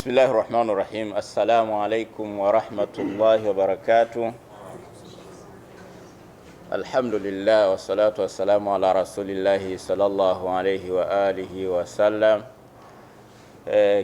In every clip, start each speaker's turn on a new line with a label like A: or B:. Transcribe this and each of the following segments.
A: Bismillahirrahmanirrahim. Assalamu alaikum wa rahmatullahi wa barakatuh. Alhamdulillah wa salatu wa salamu ala rasulillahi sallallahu alayhi wa alihi wa sallam.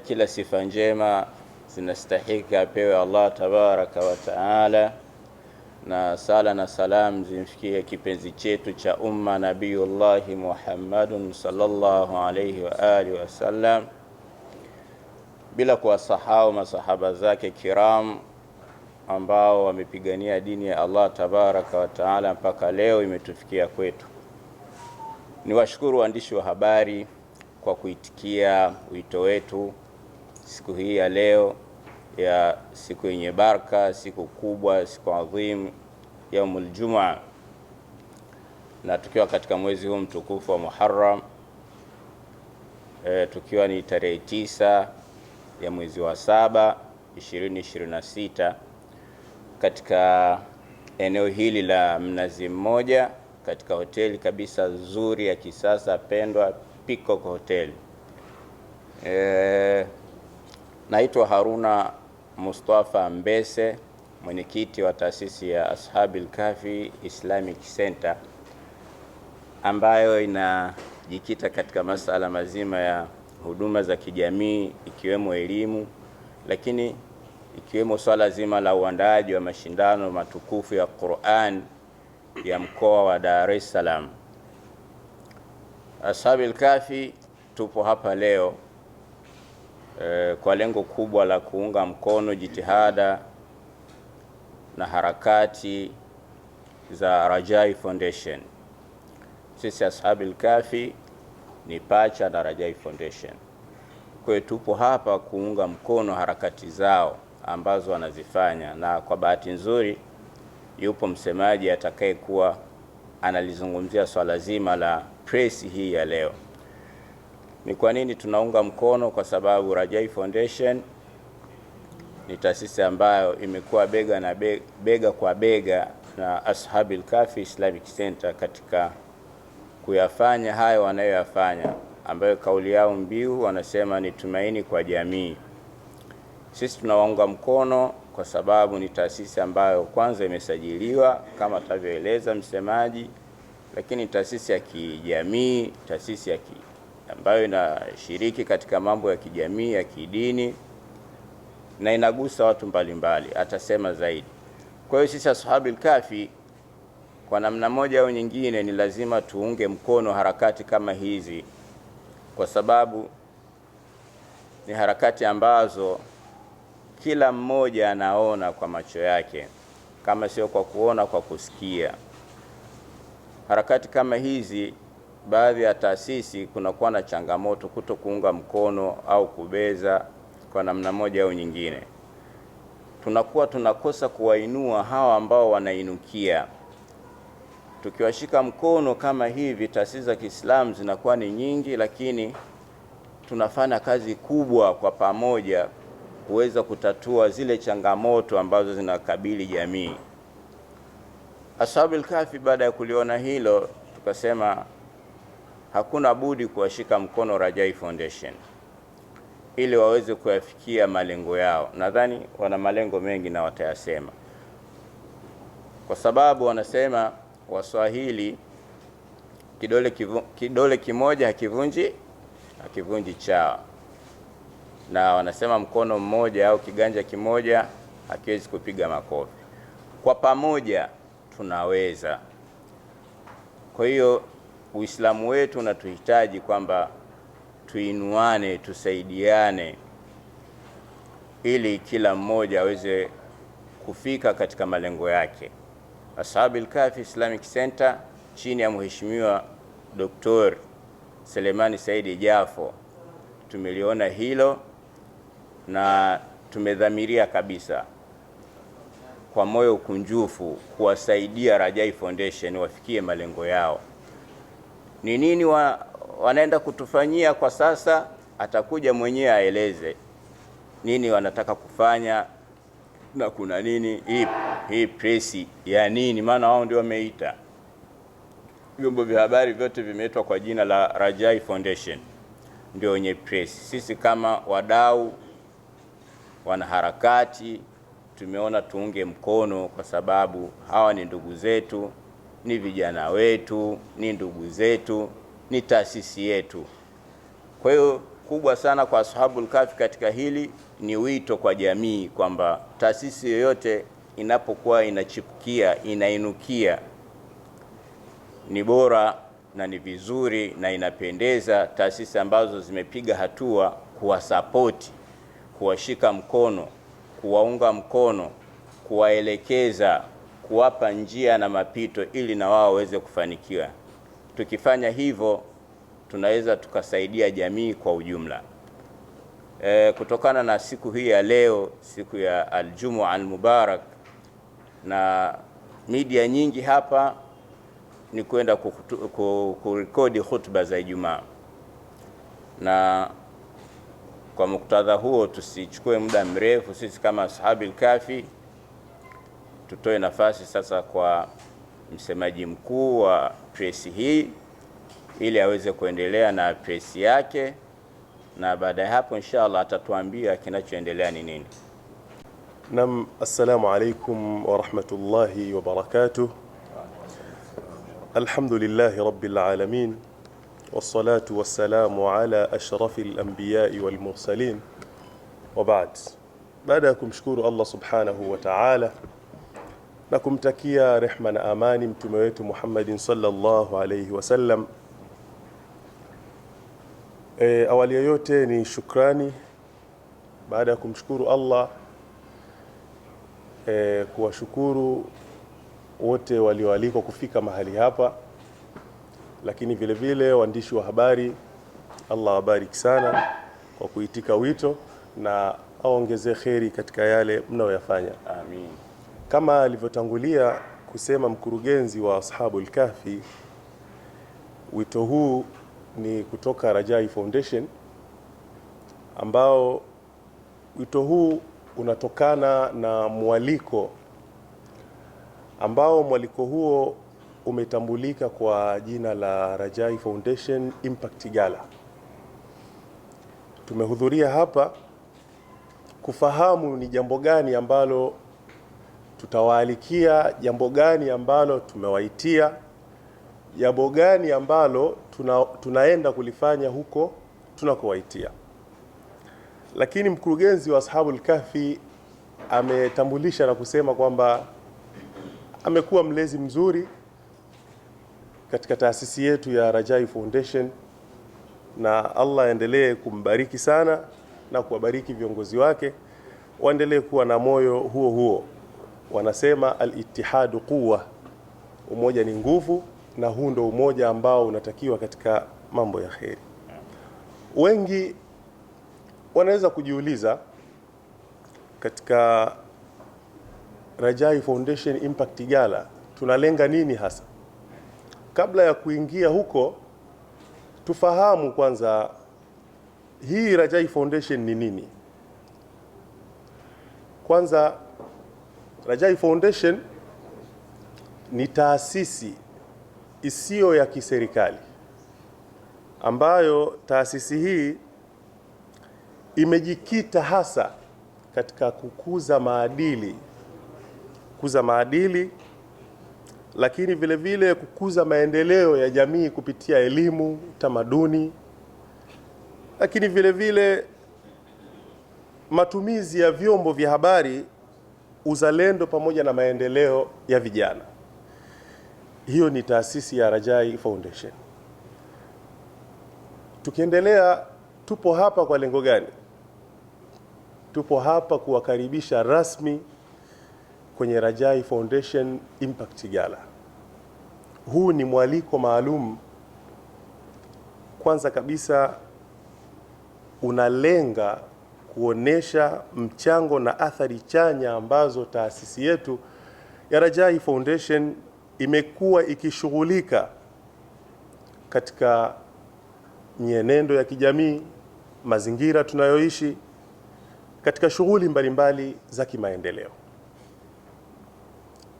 A: Kila sifa njema zinastahiki apewe Allah tabaraka wa taala, na sala na salam zimfikie kipenzi chetu cha umma Nabiyullahi Muhammadun sallallahu alayhi wa alihi wa sallam, bila kuwasahau masahaba zake kiram ambao wamepigania dini ya Allah tabaraka wa taala mpaka leo imetufikia kwetu. Niwashukuru waandishi wa habari kwa kuitikia wito wetu siku hii ya leo, ya siku yenye baraka, siku kubwa, siku adhim, yaumul Jumaa, na tukiwa katika mwezi huu mtukufu wa Muharram, tukiwa ni tarehe 9 ya mwezi wa 7 2026, katika eneo hili la Mnazi Mmoja, katika hoteli kabisa nzuri ya kisasa pendwa, Peacock Hotel. Naitwa Haruna Mustafa Mbese, mwenyekiti wa taasisi ya Ashabil Kahfi Islamic Center, ambayo inajikita katika masala mazima ya huduma za kijamii, ikiwemo elimu, lakini ikiwemo swala zima la uandaaji wa mashindano matukufu ya Qur'an ya mkoa wa Dar es Salaam. Ashabil Kahfi tupo hapa leo kwa lengo kubwa la kuunga mkono jitihada na harakati za Rajai Foundation. Sisi Ashabil Kahfi ni pacha na Rajai Foundation. Kwa hiyo tupo hapa kuunga mkono harakati zao ambazo wanazifanya, na kwa bahati nzuri yupo msemaji atakayekuwa analizungumzia swala zima la press hii ya leo. Ni kwa nini tunaunga mkono? Kwa sababu Rajai Foundation ni taasisi ambayo imekuwa bega kwa bega na Ashabil Kahfi Islamic Center katika kuyafanya hayo wanayoyafanya, ambayo kauli yao mbiu wanasema ni tumaini kwa jamii. Sisi tunawaunga mkono kwa sababu ni taasisi ambayo kwanza imesajiliwa kama atavyoeleza msemaji, lakini taasisi ya kijamii, taasisi ambayo inashiriki katika mambo ya kijamii, ya kidini, na inagusa watu mbalimbali, atasema zaidi. Kwa hiyo sisi Ashabil Kahfi kwa namna moja au nyingine ni lazima tuunge mkono harakati kama hizi, kwa sababu ni harakati ambazo kila mmoja anaona kwa macho yake, kama sio kwa kuona, kwa kusikia. Harakati kama hizi, baadhi ya taasisi kunakuwa na changamoto kuto kuunga mkono au kubeza kwa namna moja au nyingine. Tunakuwa tunakosa kuwainua hawa ambao wanainukia. Tukiwashika mkono kama hivi, taasisi za Kiislamu zinakuwa ni nyingi, lakini tunafanya kazi kubwa kwa pamoja kuweza kutatua zile changamoto ambazo zinakabili jamii. Ashabil Kahfi baada ya kuliona hilo, tukasema hakuna budi kuwashika mkono Rajai Foundation ili waweze kuyafikia malengo yao. Nadhani wana malengo mengi na watayasema, kwa sababu wanasema Waswahili, kidole kimoja hakivunji chawa, na wanasema mkono mmoja au kiganja kimoja hakiwezi kupiga makofi. Kwa pamoja tunaweza. Kwa hiyo Uislamu wetu unatuhitaji kwamba tuinuane, tusaidiane, ili kila mmoja aweze kufika katika malengo yake. Ashabil Kahfi Islamic Center chini ya Mheshimiwa Dr. Selemani Saidi Jafo tumeliona hilo, na tumedhamiria kabisa kwa moyo kunjufu kuwasaidia Rajai Foundation wafikie malengo yao. Ni nini wanaenda kutufanyia kwa sasa? Atakuja mwenyewe aeleze nini wanataka kufanya na kuna nini. Hii press ya nini? Maana wao ndio wameita, vyombo vya habari vyote vimeitwa kwa jina la Rajai Foundation, ndio wenye press. Sisi kama wadau wanaharakati tumeona tuunge mkono, kwa sababu hawa ni ndugu zetu, ni vijana wetu, ni ndugu zetu, ni taasisi yetu. Kwa hiyo kubwa sana kwa Ashabul Kahfi katika hili ni wito kwa jamii kwamba taasisi yoyote inapokuwa inachipukia, inainukia, ni bora na ni vizuri na inapendeza taasisi ambazo zimepiga hatua kuwasapoti, kuwashika mkono, kuwaunga mkono, kuwaelekeza, kuwapa njia na mapito ili na wao waweze kufanikiwa. Tukifanya hivyo tunaweza tukasaidia jamii kwa ujumla. Kutokana na siku hii ya leo, siku ya Aljumua al-Mubarak, na media nyingi hapa ni kwenda kurekodi hutuba za Ijumaa, na kwa muktadha huo tusichukue muda mrefu, sisi kama Ashabul Kahfi tutoe nafasi sasa kwa msemaji mkuu wa presi hii ili aweze kuendelea na presi yake, na baada ya hapo inshallah atatuambia kinachoendelea ni nini.
B: Naam, assalamu alaykum wa rahmatullahi wa barakatuh. Alhamdulillahi rabbil alamin, wassalatu wassalamu ala ashrafil anbiya'i wal mursalin, wa ba'd. Baada ya kumshukuru Allah subhanahu wa ta'ala na kumtakia rehma na amani mtume wetu Muhammadin sallallahu alayhi wasallam, awali ya yote ni shukrani baada ya kumshukuru Allah, kuwashukuru wote walioalikwa kufika mahali hapa, lakini vile vile waandishi wa habari, Allah wabariki sana kwa kuitika wito na aongeze kheri katika yale mnayoyafanya.
A: Amin.
B: Kama alivyotangulia kusema mkurugenzi wa Ashabul Kahfi, wito huu ni kutoka Rajai Foundation, ambao wito huu unatokana na mwaliko ambao mwaliko huo umetambulika kwa jina la Rajai Foundation Impact Gala. Tumehudhuria hapa kufahamu ni jambo gani ambalo tutawaalikia, jambo gani ambalo tumewaitia, jambo gani ambalo tunaenda kulifanya huko tunakowaitia. Lakini mkurugenzi wa Ashabul Kahfi ametambulisha na kusema kwamba amekuwa mlezi mzuri katika taasisi yetu ya Rajai Foundation, na Allah aendelee kumbariki sana na kuwabariki viongozi wake, waendelee kuwa na moyo huo huo. Wanasema al-ittihadu quwwa, umoja ni nguvu, na huu ndio umoja ambao unatakiwa katika mambo ya kheri. Wengi wanaweza kujiuliza katika Rajai Foundation Impact Gala tunalenga nini hasa? Kabla ya kuingia huko, tufahamu kwanza hii Rajai Foundation ni nini. Kwanza, Rajai Foundation ni taasisi isiyo ya kiserikali ambayo taasisi hii imejikita hasa katika kukuza maadili, lakini vile vile kukuza maendeleo ya jamii kupitia elimu, tamaduni, lakini vile vile matumizi ya vyombo vya habari, uzalendo, pamoja na maendeleo ya vijana. Hiyo ni taasisi ya Rajai Foundation. Tukiendelea, tupo hapa kwa lengo gani? Tupo hapa kuwakaribisha rasmi kwenye Rajai Foundation Impact Gala. Huu ni mwaliko maalum. Kwanza kabisa unalenga kuonesha mchango na athari chanya ambazo taasisi yetu ya Rajai Foundation imekuwa ikishughulika katika mienendo ya kijamii, mazingira tunayoishi, katika shughuli mbalimbali za kimaendeleo.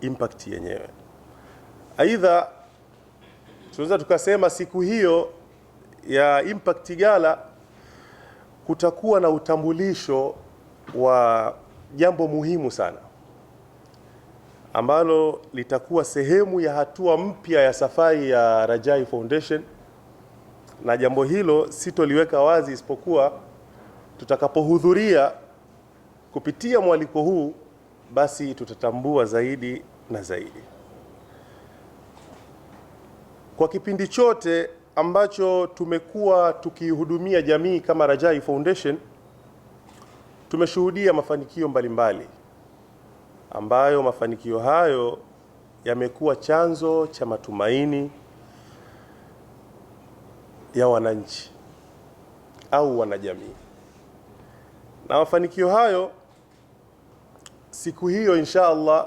B: Impact yenyewe. Aidha, tunaweza tukasema siku hiyo ya Impact Gala kutakuwa na utambulisho wa jambo muhimu sana ambalo litakuwa sehemu ya hatua mpya ya safari ya Rajai Foundation, na jambo hilo sitoliweka wazi isipokuwa tutakapohudhuria kupitia mwaliko huu, basi tutatambua zaidi na zaidi. Kwa kipindi chote ambacho tumekuwa tukihudumia jamii kama Rajai Foundation, tumeshuhudia mafanikio mbalimbali ambayo mafanikio hayo yamekuwa chanzo cha matumaini ya wananchi au wanajamii. Na mafanikio hayo siku hiyo insha Allah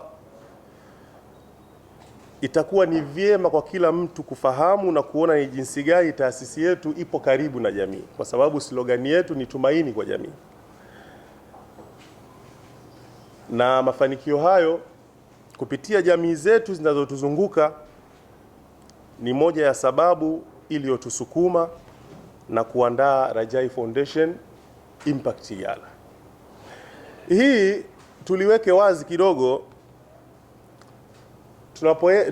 B: itakuwa ni vyema kwa kila mtu kufahamu na kuona ni jinsi gani taasisi yetu ipo karibu na jamii, kwa sababu slogani yetu ni tumaini kwa jamii. Na mafanikio hayo kupitia jamii zetu zinazotuzunguka ni moja ya sababu iliyotusukuma na kuandaa Rajai Foundation Impact Gala. Hii tuliweke wazi kidogo,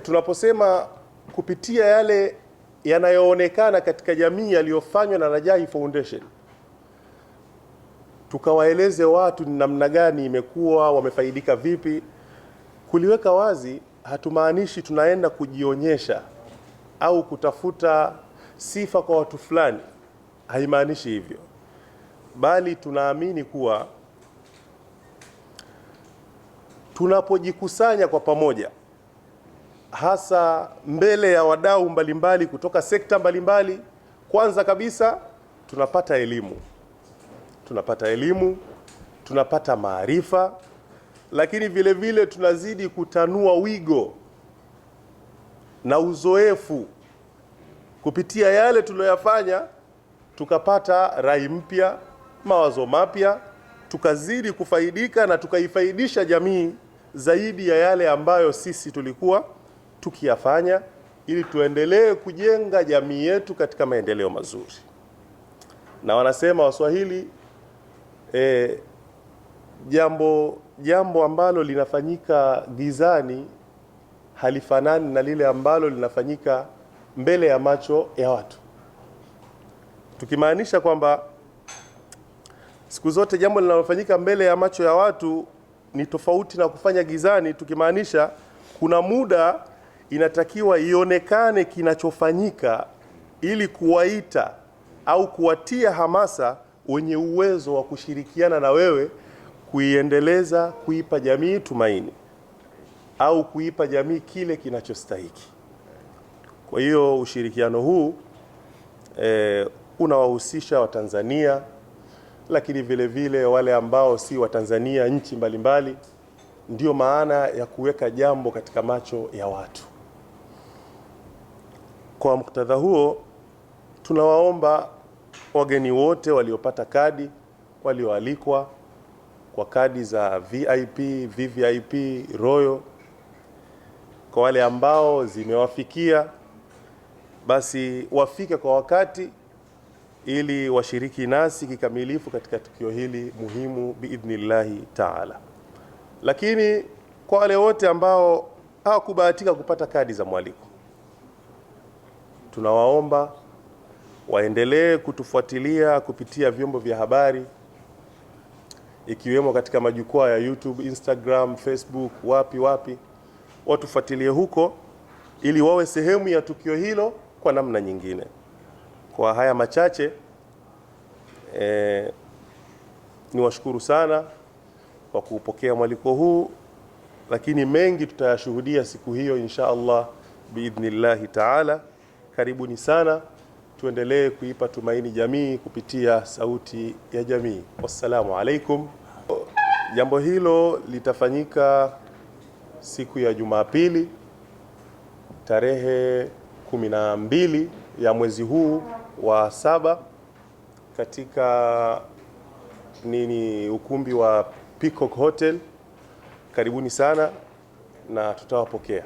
B: tunaposema kupitia yale yanayoonekana katika jamii yaliyofanywa na Rajai Foundation, tukawaeleze watu ni namna gani imekuwa, wamefaidika vipi. Kuliweka wazi hatumaanishi tunaenda kujionyesha au kutafuta sifa kwa watu fulani, haimaanishi hivyo, bali tunaamini kuwa tunapojikusanya kwa pamoja, hasa mbele ya wadau mbalimbali kutoka sekta mbalimbali, kwanza kabisa tunapata elimu, tunapata maarifa, lakini vile vile tunazidi kutanua wigo na uzoefu kupitia yale tuliyoyafanya, tukapata rai mpya, mawazo mapya, tukazidi kufaidika na tukaifaidisha jamii zaidi ya yale ambayo sisi tulikuwa tukiyafanya, ili tuendelee kujenga jamii yetu katika maendeleo mazuri. Na wanasema Waswahili, jambo ambalo linafanyika gizani halifanani na lile ambalo linafanyika mbele ya macho ya watu, tukimaanisha kwamba siku zote jambo linalofanyika mbele ya macho ya watu ni tofauti na kufanya gizani, tukimaanisha kuna muda inatakiwa ionekane kinachofanyika ili kuwaita au kuwatia hamasa wenye uwezo wa kushirikiana na wewe kuiendeleza, kuipa jamii tumaini au kuipa jamii kile kinachostahiki. Kwa hiyo ushirikiano huu unawahusisha Watanzania, lakini vile vile wale ambao si Watanzania, nchi mbalimbali. Ndio maana ya kuweka jambo katika macho ya watu. Kwa muktadha huo, tunawaomba wageni wote waliopata kadi, walioalikwa kwa kadi za VIP, VVIP, Royal, kwa wale ambao zimewafikia, basi wafike kwa wakati ili washiriki nasi kikamilifu katika tukio hili muhimu biidhnillahi taala. Lakini kwa wale wote ambao hawakubahatika kupata kadi za mwaliko, tunawaomba waendelee kutufuatilia kupitia vyombo vya habari, ikiwemo katika majukwaa ya YouTube, Instagram, Facebook, wapi watufuatilie huko ili wawe sehemu ya tukio hilo kwa namna nyingine. Kwa haya machache, niwashukuru sana kwa kupokea mwaliko huu, lakini mengi tutayashuhudia siku hiyo insha Allah biidhnillahi taala. Karibuni sana, tuendelee kuipa tumaini jamii kupitia sauti ya jamii. Wassalamu alaikum. Jambo hilo litafanyika siku ya Jumapili tarehe 12 ya mwezi huu wa 7 katika ukumbi wa Peacock Hotel. Karibuni sana na tutawapokea.